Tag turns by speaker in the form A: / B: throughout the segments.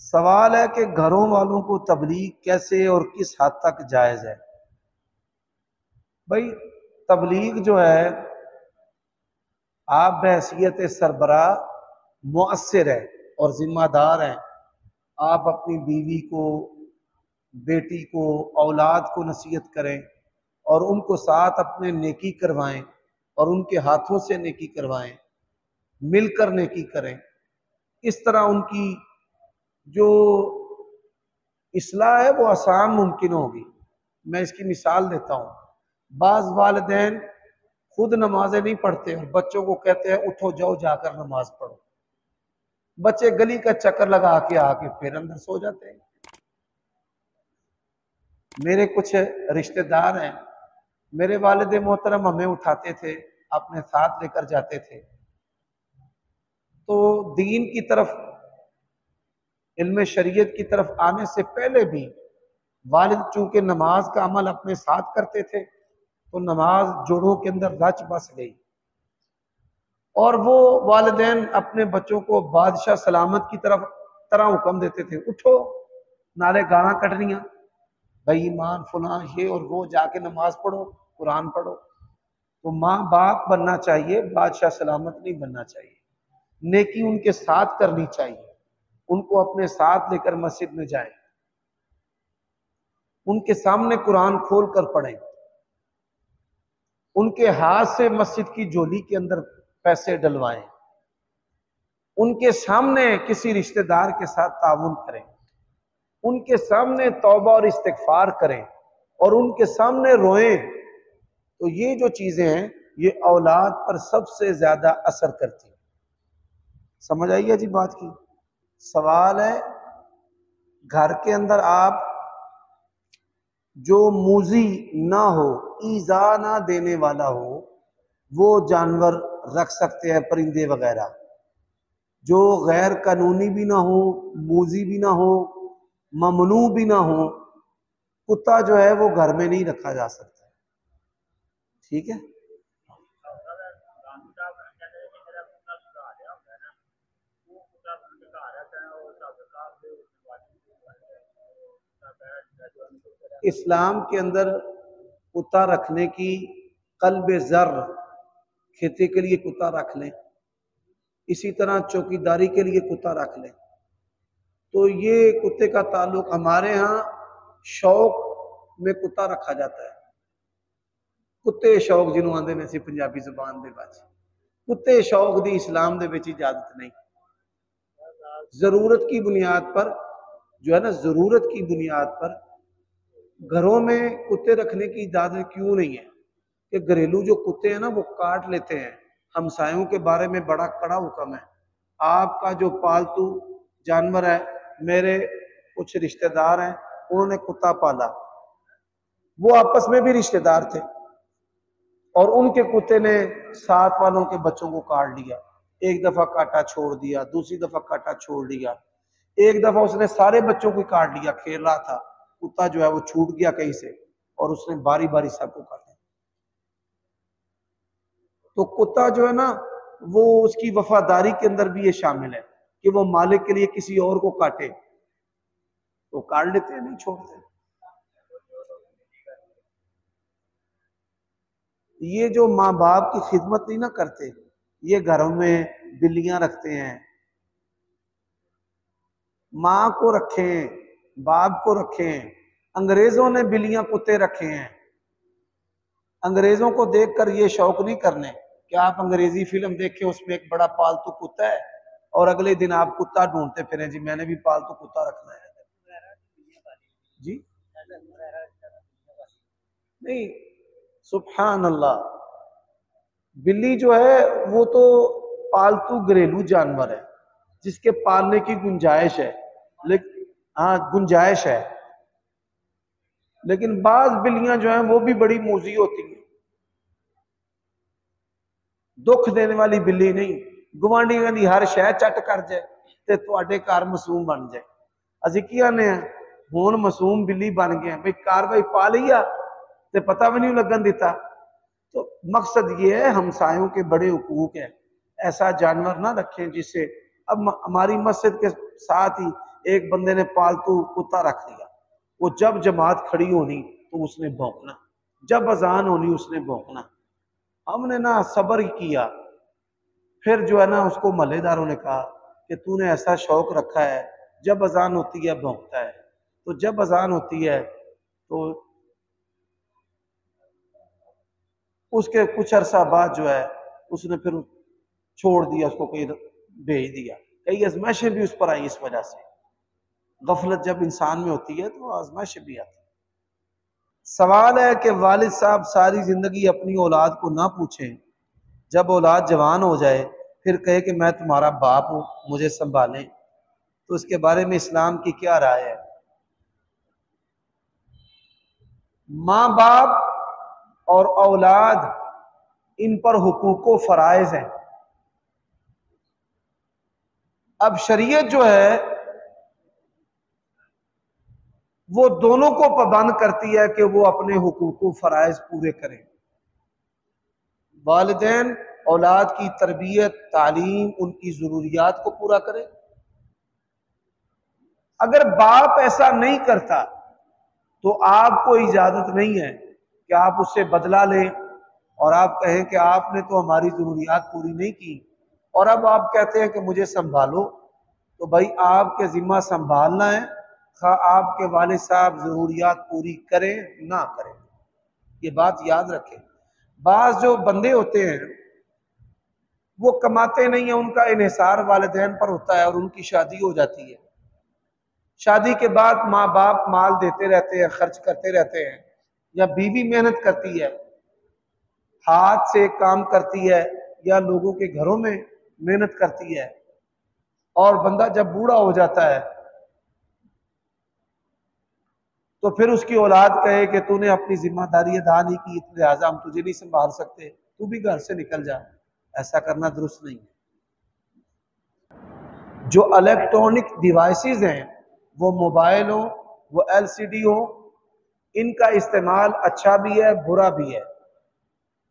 A: सवाल है कि घरों वालों को तबलीग कैसे और किस हद तक जायज़ है। भाई तबलीग जो है, आप बहैसियत सरबरा मुअस्सिर है और जिम्मेदार हैं। आप अपनी बीवी को, बेटी को, औलाद को नसीहत करें और उनको साथ अपने नेकी करवाएं और उनके हाथों से नेकी करवाएं, मिलकर नेकी करें। इस तरह उनकी जो इस्लाह है वो आसान मुमकिन होगी। मैं इसकी मिसाल देता हूँ। बाज़ वालिदैन खुद नमाजें नहीं पढ़ते और बच्चों को कहते हैं उठो जाओ जाकर नमाज पढ़ो। बच्चे गली का चक्कर लगा के आके फिर अंदर सो जाते हैं। मेरे कुछ रिश्तेदार हैं, मेरे वालिद मोहतरम हमें उठाते थे, अपने साथ लेकर जाते थे। तो दीन की तरफ, इल्म शरीयत की तरफ आने से पहले भी वालिद चूंकि नमाज का अमल अपने साथ करते थे तो नमाज जोड़ों के अंदर रच बस गई और वो वालिदैन अपने बच्चों को बादशाह सलामत की तरह हुक्म देते थे, उठो नाले गाना कटनिया, भाई ईमान फुला ये और वो, जाके नमाज पढ़ो, कुरान पढ़ो। तो माँ बाप बनना चाहिए, बादशाह सलामत नहीं बनना चाहिए। नेकी उनके साथ करनी चाहिए, उनको अपने साथ लेकर मस्जिद में जाएं, उनके सामने कुरान खोल कर पढ़ें, उनके हाथ से मस्जिद की झोली के अंदर पैसे डलवाएं, उनके सामने किसी रिश्तेदार के साथ ताउन करें, उनके सामने तौबा और इस्तिगफार करें और उनके सामने रोएं। तो ये जो चीजें हैं ये औलाद पर सबसे ज्यादा असर करती है। समझ आइए जी बात की। सवाल है, घर के अंदर आप जो मूजी ना हो, ईजा ना देने वाला हो, वो जानवर रख सकते हैं, परिंदे वगैरह, जो गैर कानूनी भी ना हो, मूजी भी ना हो, ममनू भी ना हो। कुत्ता जो है वो घर में नहीं रखा जा सकता, ठीक है। इस्लाम के अंदर कुत्ता रखने की कल्बे ज़र, खेती के लिए कुत्ता रख लें, इसी तरह चौकीदारी के लिए कुत्ता रख लें। तो ये कुत्ते का ताल्लुक, हमारे यहाँ शौक में कुत्ता रखा जाता है। कुत्ते शौक जिन्होंने आंदे ने सी पंजाबी जुबान दे विच, कुत्ते शौक दी इस्लाम दे विच इजाजत नहीं। जरूरत की बुनियाद पर जो है ना, जरूरत की बुनियाद पर घरों में कुत्ते रखने की इजाजत क्यों नहीं है कि घरेलू जो कुत्ते हैं ना वो काट लेते हैं। हमसायों के बारे में बड़ा कड़ा हुक्म है। आपका जो पालतू जानवर है, मेरे कुछ रिश्तेदार हैं उन्होंने कुत्ता पाला, वो आपस में भी रिश्तेदार थे और उनके कुत्ते ने साथ वालों के बच्चों को काट लिया। एक दफा काटा छोड़ दिया, दूसरी दफा काटा छोड़ दिया, एक दफा उसने सारे बच्चों को काट लिया। खेल रहा था, कुत्ता जो है वो छूट गया कहीं से और उसने बारी बारी सबको काटा। तो कुत्ता जो है ना, वो उसकी वफादारी के अंदर भी ये शामिल है कि वो मालिक के लिए किसी और को काटे तो काट लेते हैं, नहीं छोड़ते। ये जो माँ बाप की खिदमत नहीं ना करते, ये घरों में बिल्लियां रखते हैं। माँ को रखें, बाप को रखें। अंग्रेजों ने बिल्लियां कुत्ते रखे हैं। अंग्रेजों को देखकर ये शौक नहीं करने कि आप अंग्रेजी फिल्म देखें, उसमें एक बड़ा पालतू कुत्ता है और अगले दिन आप कुत्ता ढूंढते फिरें, जी मैंने भी पालतू कुत्ता रखना है जी। नहीं, सुभान अल्लाह, बिल्ली जो है वो तो पालतू घरेलू जानवर है जिसके पालने की गुंजाइश है, लेकिन हाँ गुंजाइश है, लेकिन बाज बिल्लियां जो हैं वो भी बड़ी मूजी होती हैं। दुख देने वाली बिल्ली नहीं, गुआंढियों की हर शह चट कर जाए ते तुहाडे घर मासूम बन जाए। असीं की आने हुण मासूम बिल्ली बन गए, भाई कार्रवाई पा लिया ते पता भी नहीं लगन दिता। तो मकसद ये है, हमसायों के बड़े हुकूक है, ऐसा जानवर ना रखें जिससे। अब हमारी मस्जिद के साथ ही एक बंदे ने पालतू कुत्ता रख लिया, वो जब जमात खड़ी होनी तो उसने भौंकना, जब अजान होनी उसने भौंकना। हमने ना सब्र किया, फिर जो है ना उसको महल्लेदारों ने कहा कि तूने ऐसा शौक रखा है, जब अजान होती है भौंकता है। तो जब अजान होती है तो उसके कुछ अरसा बाद जो है उसने फिर छोड़ दिया, उसको कहीं भेज दिया। कई आजमाइशें भी उस पर आई इस वजह से। गफलत जब इंसान में होती है तो आजमाइशें भी आती। सवाल है कि वालिद साहब सारी जिंदगी अपनी औलाद को ना पूछें, जब औलाद जवान हो जाए फिर कहे कि मैं तुम्हारा बाप हूं, मुझे संभालें, तो इसके बारे में इस्लाम की क्या राय है? माँ बाप और औलाद, इन पर हुकूक व फराइज हैं। अब शरीयत जो है वो दोनों को पाबंद करती है कि वो अपने हुकूक व फराइज पूरे करें। वालिदैन औलाद की तरबियत, तालीम, उनकी जरूरियात को पूरा करें। अगर बाप ऐसा नहीं करता तो आपको इजाजत नहीं है कि आप उससे बदला लें और आप कहें कि आपने तो हमारी जरूरियात पूरी नहीं की और अब आप कहते हैं कि मुझे संभालो। तो भाई आपके जिम्मा संभालना है, खा आपके वालिद साहब जरूरियात पूरी करें ना करें, ये बात याद रखें। बाज जो बंदे होते हैं वो कमाते नहीं है, उनका इन्हिसार वालिदैन पर होता है और उनकी शादी हो जाती है। शादी के बाद माँ बाप माल देते रहते हैं, खर्च करते रहते हैं, या बीवी मेहनत करती है, हाथ से काम करती है, या लोगों के घरों में मेहनत करती है, और बंदा जब बूढ़ा हो जाता है तो फिर उसकी औलाद कहे कि तूने अपनी जिम्मेदारी अदा नहीं की, लिहाजा हम तुझे नहीं संभाल सकते, तू भी घर से निकल जा। ऐसा करना दुरुस्त नहीं है। जो इलेक्ट्रॉनिक डिवाइसेस हैं, वो मोबाइल हो, वो एलसीडी हो, इनका इस्तेमाल अच्छा भी है बुरा भी है।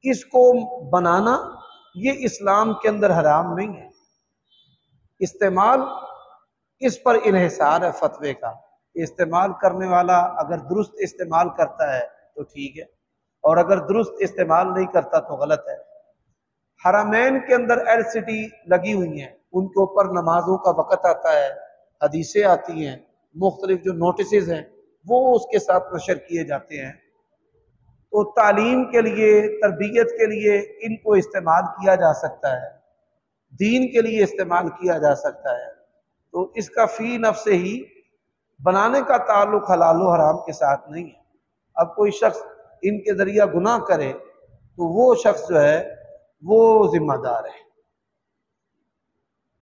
A: इसको बनाना ये इस्लाम के अंदर हराम नहीं है, इस्तेमाल इस पर इन्हिसार है फतवे का। इस्तेमाल करने वाला अगर दुरुस्त इस्तेमाल करता है तो ठीक है, और अगर दुरुस्त इस्तेमाल नहीं करता तो गलत है। हरमैन के अंदर एलसीडी लगी हुई हैं, उनके ऊपर नमाजों का वक़्त आता है, हदीसें आती हैं, मुख्तलिफ जो नोटिस हैं वो उसके साथ नशर किए जाते हैं। तो तालीम के लिए, तरबियत के लिए इनको इस्तेमाल किया जा सकता है, दीन के लिए इस्तेमाल किया जा सकता है। तो इसका फी नफ्से ही बनाने का ताल्लुक हलाल व हराम के साथ नहीं है। अब कोई शख्स इनके जरिया गुनाह करे तो वो शख्स जो है वो जिम्मेदार है।